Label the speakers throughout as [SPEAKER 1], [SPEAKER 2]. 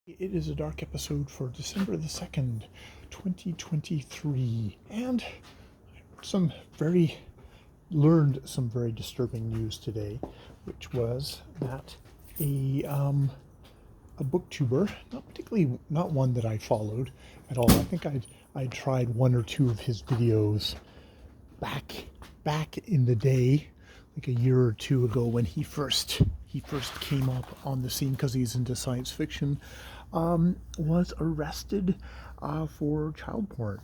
[SPEAKER 1] It is a dark episode for December the 2nd, 2023, and some very learned some very disturbing news today, which was that a booktuber, not one that I followed at all. I think I'd tried one or two of his videos back in the day, like a year or two ago when he first came up on the scene because he's into science fiction, was arrested for child porn,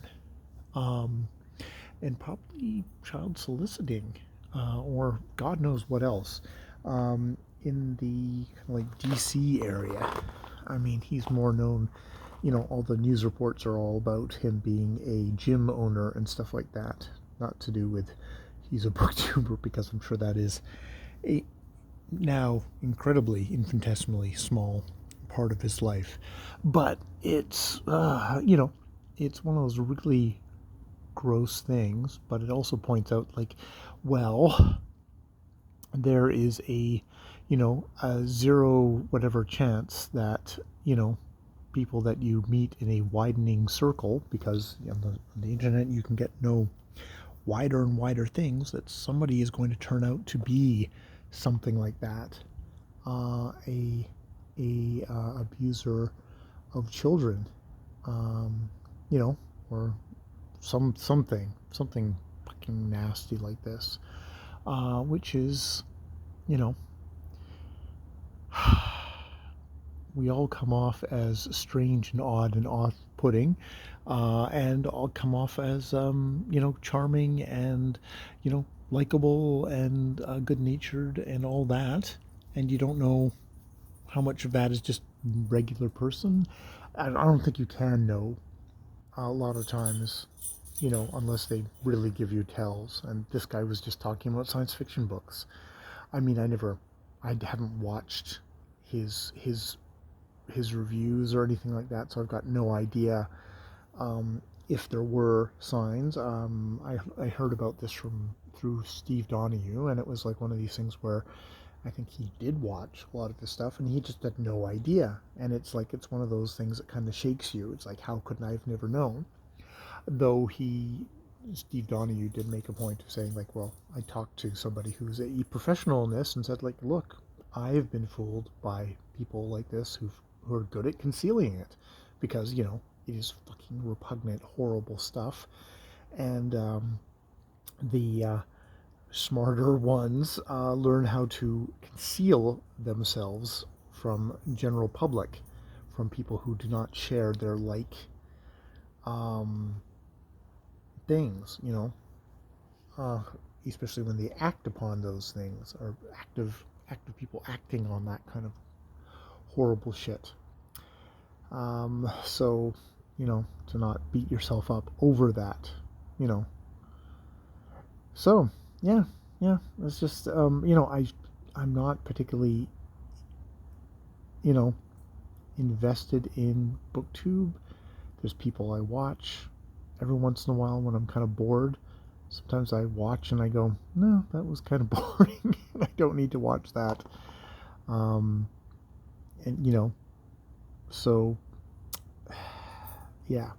[SPEAKER 1] um, and probably child soliciting, or God knows what else, in the kind of like DC area. I mean, he's more known. All the news reports are all about him being a gym owner and stuff like that. Not to do with he's a booktuber, because I'm sure that is a now incredibly infinitesimally small part of his life. But it's one of those really gross things. But it also points out, like, well, there is a zero whatever chance that people that you meet in a widening circle, because on the internet you can get no wider and wider things, that somebody is going to turn out to be something like that, a abuser of children, um, or something fucking nasty like this, which is, you know, we all come off as strange and odd and off-putting, and all come off as charming and likable and good-natured and all that, and you don't know how much of that is just regular person. I don't think you can know a lot of times, unless they really give you tells. And this guy was just talking about science fiction books. I mean, I haven't watched his reviews or anything like that, so I've got no idea if there were signs. I heard about this through Steve Donahue, and it was like one of these things where I think he did watch a lot of this stuff, and he just had no idea. And it's one of those things that kind of shakes you. It's like, how could I have never known? Though Steve Donahue did make a point of saying, like, well, I talked to somebody who's a professional in this and said, like, look, I've been fooled by people like this who are good at concealing it, because it is fucking repugnant, horrible stuff. And the smarter ones learn how to conceal themselves from general public, from people who do not share their um, things, especially when they act upon those things, or active people acting on that kind of horrible shit. So, to not beat yourself up over that, you know. So, yeah, yeah, it's just, I'm not particularly, you know, invested in BookTube. There's people I watch every once in a while when I'm kind of bored. Sometimes I watch and I go, no, that was kind of boring. I don't need to watch that. Um, and so yeah,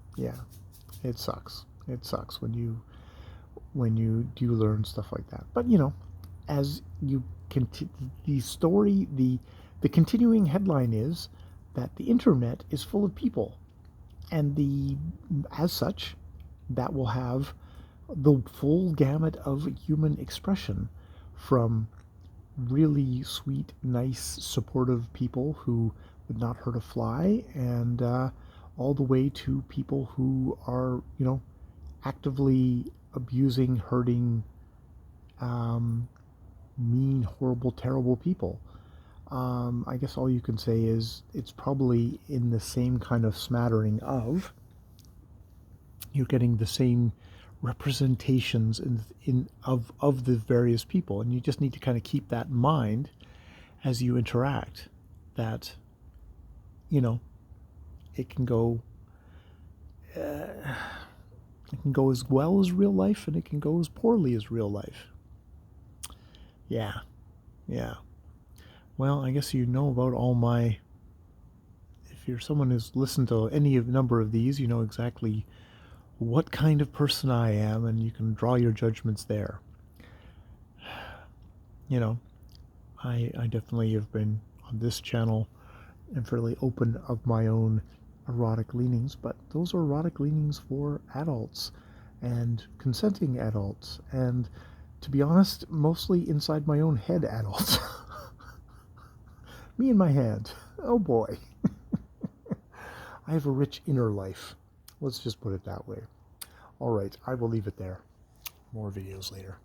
[SPEAKER 1] it sucks. It sucks when you do learn stuff like that. But as you the story, the continuing headline is that the internet is full of people, and as such, that will have the full gamut of human expression, from really sweet, nice, supportive people who would not hurt a fly, and all the way to people who are, actively abusing, hurting, mean, horrible, terrible people. I guess all you can say is it's probably in the same kind of smattering of, you're getting the same representations of the various people, and you just need to kind of keep that in mind as you interact, that it can go as well as real life, and it can go as poorly as real life. Yeah. Well, I guess about all my if you're someone who's listened to any number of these, you know exactly what kind of person I am, and you can draw your judgments there. You know, I definitely have been on this channel and fairly open of my own erotic leanings, but those are erotic leanings for adults and consenting adults, and to be honest, mostly inside my own head adults. Me and my head. Oh boy. I have a rich inner life. Let's just put it that way. All right, I will leave it there. More videos later.